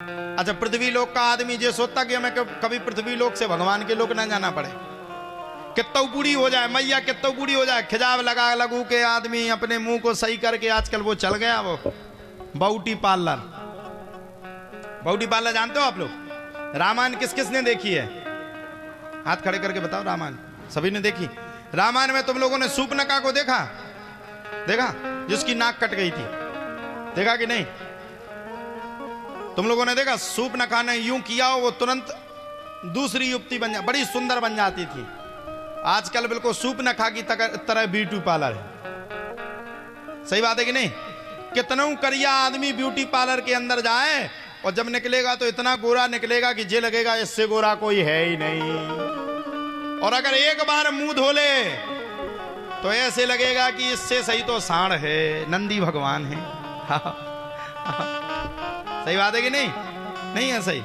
अच्छा, पृथ्वी लोक का आदमी ये सोचता कि हमें कभी पृथ्वी लोक से भगवान के लोक ना जाना पड़े। कितना बूढ़ी हो जाए मैया, कितना बूढ़ी हो जाए, खिजाव लगा लगू के आदमी अपने मुंह को सही करके आजकल वो चल गया, वो ब्यूटी पार्लर। ब्यूटी पार्लर जानते हो आप लोग? रामायण किस किस ने देखी है? हाथ खड़े करके बताओ। रामायण सभी ने देखी? रामायण में तुम लोगों ने सूपनखा को देखा? देखा? जिसकी नाक कट गई थी, देखा कि नहीं? तुम लोगों ने देखा? सूपनखा ने यूं किया वो तुरंत दूसरी युवती बन जा, बड़ी सुंदर बन जाती थी। आजकल बिल्कुल सूपनखा की तरह ब्यूटी पार्लर है। सही बात है कि नहीं? कितना करिया आदमी ब्यूटी पार्लर के अंदर जाए और जब निकलेगा तो इतना गोरा निकलेगा कि जे लगेगा इससे गोरा कोई है ही नहीं। और अगर एक बार मुंह धो ले तो ऐसे लगेगा कि इससे सही तो सांड है, नंदी भगवान है। सही बात है कि नहीं? नहीं है सही?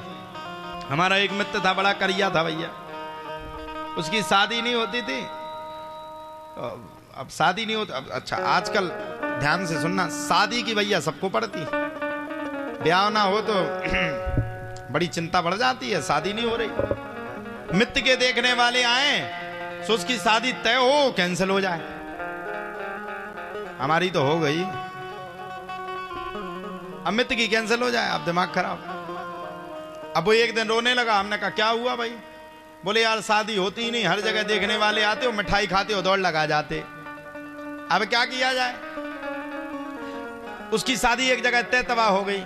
हमारा एक मित्र था, बड़ा करिया था भैया, उसकी शादी नहीं होती थी। अब शादी नहीं होती। अच्छा, आजकल ध्यान से सुनना, शादी की भैया सबको पड़ती, ब्याह ना हो तो बड़ी चिंता बढ़ जाती है। शादी नहीं हो रही, मित्र के देखने वाले आए तो उसकी शादी तय हो कैंसिल हो जाए। हमारी तो हो गई, अब मित्र की कैंसिल हो जाए, अब दिमाग खराब। अब वो एक दिन रोने लगा। हमने कहा क्या हुआ भाई? बोले यार शादी होती ही नहीं, हर जगह देखने वाले आते हो, मिठाई खाते हो, दौड़ लगा जाते। अब क्या किया जाए? उसकी शादी एक जगह तय तबाह हो गई।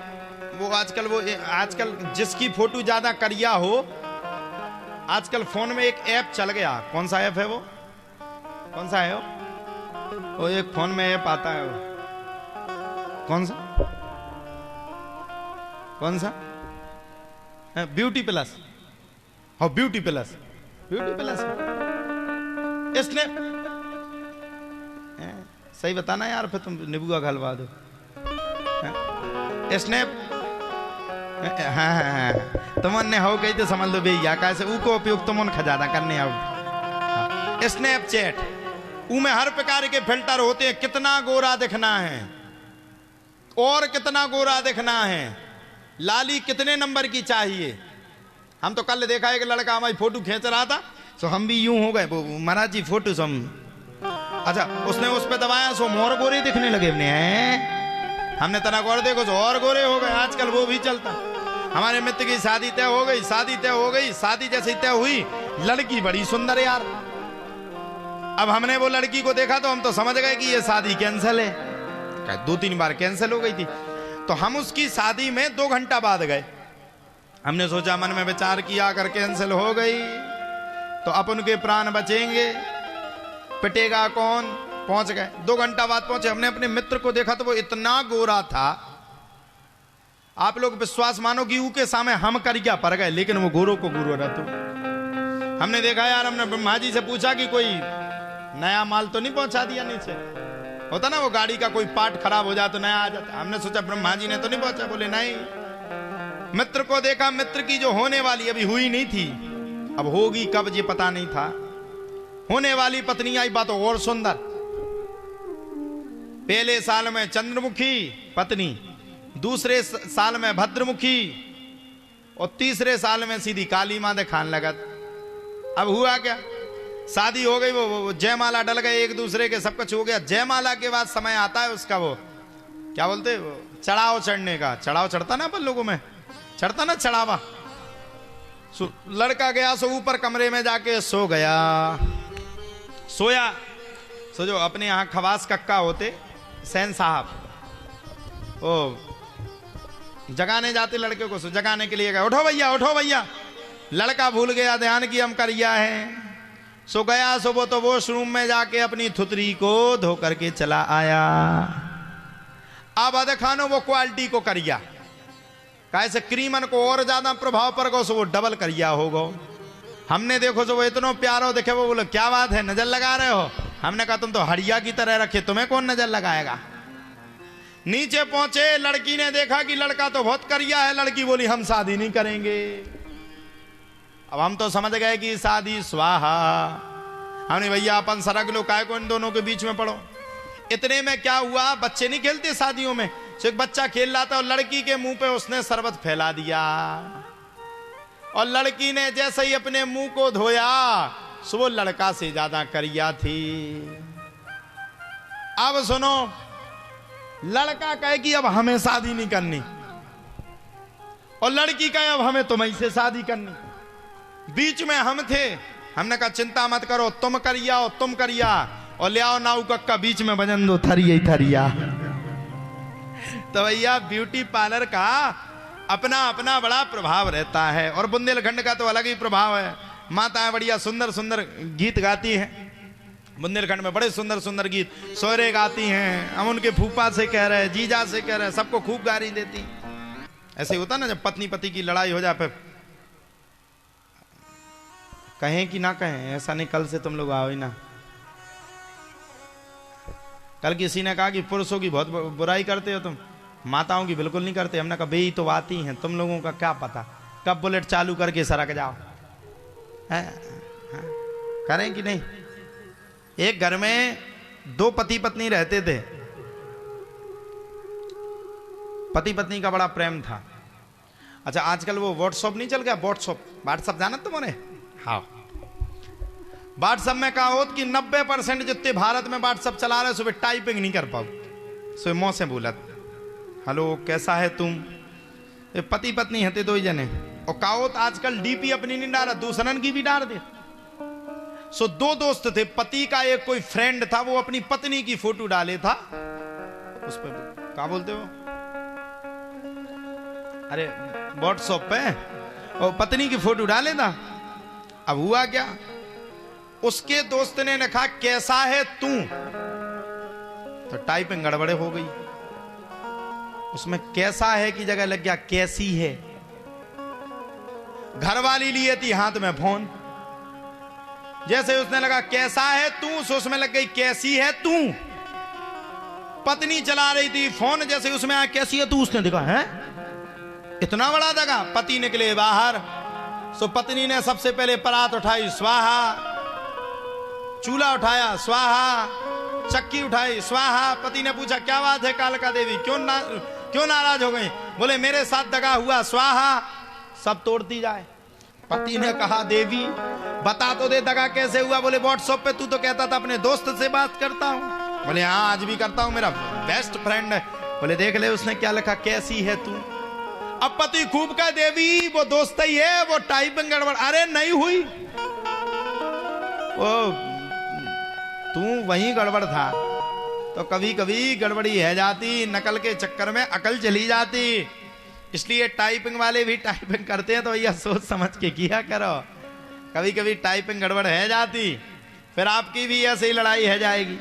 वो आजकल जिसकी फोटो ज्यादा करिया हो, आजकल फोन में एक ऐप चल गया। कौन सा ऐप है वो? कौन सा है वो एक फोन में ऐप आता है वो, कौन सा? कौन सा? Beauty plus. हाँ, ब्यूटी प्लस। ब्यूटी प्लस इसने सही बताना यार, फिर तुम निबुआ घलवा दो। स्नैप, हाँ, तुमने हो गई तो समझ लो भैया कैसे ऊको उपयोग तुम खजाना करने आओ। स्नैपचैट, में हर प्रकार के फिल्टर होते हैं। कितना गोरा दिखना है और कितना गोरा दिखना है, लाली कितने नंबर की चाहिए। हम तो कल देखा एक लड़का हमारी फोटो खींच रहा था, तो हम भी यूं हो गए, वो महाराज जी फोटो सम। अच्छा, उसने उस पे दबाया सो मोर गोरे दिखने लगे। हमने तना गौर देखो तो और गोरे हो गए। आजकल वो भी चलता। हमारे मित्र की शादी तय हो गई, शादी तय हो गई, शादी जैसे तय हुई, लड़की बड़ी सुंदर यार। अब हमने वो लड़की को देखा तो हम तो समझ गए कि ये शादी कैंसिल है। 2-3 बार कैंसिल हो गई थी। तो हम उसकी शादी में 2 घंटा बाद गए। हमने सोचा, मन में विचार किया, अगर कैंसिल हो गई तो अपन के प्राण बचेंगे, पिटेगा कौन। पहुंच गए, 2 घंटा बाद पहुंचे। हमने अपने मित्र को देखा तो वो इतना गोरा था, आप लोग विश्वास मानो कि ऊ के सामने हम करिया पड़ गए, लेकिन वो गोरो को गोरो रहते। हमने देखा यार, हमने ब्रह्मा जी से पूछा कि कोई नया माल तो नहीं पहुंचा दिया नीचे। होता ना वो गाड़ी का कोई पार्ट खराब हो जाए तो नया आ जाता। हमने सोचा ब्रह्मा जी ने तो नहीं पहुंचा। बोले नहीं। मित्र को देखा, मित्र की जो होने वाली अभी हुई नहीं थी, अब होगी कब ये पता नहीं था। होने वाली पत्नी आई, बात और सुंदर। पहले साल में चंद्रमुखी पत्नी, दूसरे साल में भद्रमुखी, और तीसरे साल में सीधी काली मां दिखाने लगा। अब हुआ क्या? शादी हो गई, वो जयमाला डल गए एक दूसरे के, सब कुछ हो गया। जयमाला के बाद समय आता है उसका, वो क्या बोलते, वो चढ़ाव चढ़ने का। चढ़ाव चढ़ता ना अपन लोगों में, चढ़ता ना चढ़ावा। लड़का गया सो ऊपर कमरे में जाके सो गया। सोया सो जो अपने यहां खवास कक्का होते, सैन साहब, ओ जगाने जाते लड़के को, सो जगाने के लिए गया। उठो भैया, उठो भैया। लड़का भूल गया ध्यान की हम करिया है। सो गया सो वो तो वॉशरूम में जाके अपनी थुतरी को धो करके चला आया। अब अदे खानो वो क्वालिटी को करिया, कैसे क्रीमन को और ज्यादा प्रभाव पर गो, सो वो डबल करिया हो गो। हमने देखो सो वो इतना प्यारो देखे, वो बोले क्या बात है, नजर लगा रहे हो? हमने कहा तुम तो हड़िया की तरह रखे, तुम्हें कौन नजर लगाएगा। नीचे पहुंचे, लड़की ने देखा कि लड़का तो बहुत करिया है। लड़की बोली हम शादी नहीं करेंगे। अब हम तो समझ गए कि शादी स्वाहा। हमने भैया अपन सरक लो, काय को इन दोनों के बीच में पड़ो। इतने में क्या हुआ, बच्चे नहीं खेलते शादियों में, तो एक बच्चा खेल रहा था और लड़की के मुंह पे उसने शरबत फैला दिया, और लड़की ने जैसे ही अपने मुंह को धोया सो वो लड़का से ज्यादा करिया थी। अब सुनो, लड़का कहे कि अब हमें शादी नहीं करनी, और लड़की कहे अब हमें तुम्हीं से शादी करनी। बीच में हम थे, हमने कहा चिंता मत करो, तुम करिया और तुम करिया, और ले आओ नाऊ कक्का बीच में बजन दो थरिया ही थरिया। तो भैया ब्यूटी पार्लर का अपना अपना बड़ा प्रभाव रहता है, और बुंदेलखंड का तो अलग ही प्रभाव है। माताएं बढ़िया सुंदर सुंदर गीत गाती हैं, बुंदेलखंड में बड़े सुंदर सुंदर गीत सोहरे गाती हैं। हम उनके फूफा से कह रहे हैं, जीजा से कह रहे हैं, सबको खूब गारी देती। ऐसे ही होता ना जब पत्नी पति की लड़ाई हो जाए, फिर कहें कि ना कहें, ऐसा नहीं कल से तुम लोग आओ ही ना। कल किसी ने कहा कि पुरुषों की बहुत बुराई करते हो तुम, माताओं की बिल्कुल नहीं करते। हमने कहा भाई तो आती हैं, तुम लोगों का क्या पता कब बुलेट चालू करके सरक जाओ, है? करें कि नहीं। एक घर में दो पति पत्नी रहते थे, पति पत्नी का बड़ा प्रेम था। अच्छा आजकल वो व्हाट्सएप नहीं चल गया, व्हाट्सएप जाना तुम्हारे? हाँ, व्हाट्सएप में कहा होत कि 90% जितने भारत में व्हाट्सएप चला रहे सुबह टाइपिंग नहीं कर पाओ, सुबह मुंह से बोलत हेलो कैसा है तुम। ये पति पत्नी हते दो ही जने, और कहावत आजकल डीपी अपनी नहीं डाल, दूसरन की भी डाल दे। सो दो दोस्त थे, पति का एक कोई फ्रेंड था, वो अपनी पत्नी की फोटो डाले था उस पर, क्या बोलते हो, अरे व्हाट्सएप पे, और पत्नी की फोटो डाले था। अब हुआ क्या, उसके दोस्त ने लिखा कैसा है तू, तो टाइपिंग गड़बड़े हो गई, उसमें कैसा है की जगह लग गया कैसी है। घरवाली लिए थी हाथ में फोन, जैसे उसने लगा कैसा है तू, सो उसमें लग गई कैसी है तू। पत्नी चला रही थी फोन, जैसे उसमें आया कैसी है तू, उसने देखा है इतना बड़ा दगा। पति निकले बाहर, सो पत्नी ने सबसे पहले परात उठाई स्वाहा, चूल्हा उठाया स्वाहा, चक्की उठाई स्वाहा। पति ने पूछा क्या बात है कालका देवी, क्यों नाराज हो गई? बोले मेरे साथ दगा हुआ स्वाहा, सब तोड़ती जाए। पति ने कहा देवी बता तो दे दगा कैसे हुआ। बोले व्हाट्सएप पे तू तो कहता था अपने दोस्त से बात करता हूं। बोले हाँ आज भी करता हूं, मेरा बेस्ट फ्रेंड है। बोले देख ले उसने क्या लिखा कैसी है तू। अब पति खूब का देवी वो दोस्त ही है, वो टाइपिंग गड़बड़। अरे नहीं हुई, वो तू वहीं गड़बड़ था। तो कभी कभी गड़बड़ी है जाती, नकल के चक्कर में अकल चली जाती। इसलिए टाइपिंग वाले भी टाइपिंग करते हैं तो भैया सोच समझ के किया करो। कभी कभी टाइपिंग गड़बड़ है जाती, फिर आपकी भी ऐसे ही लड़ाई है जाएगी।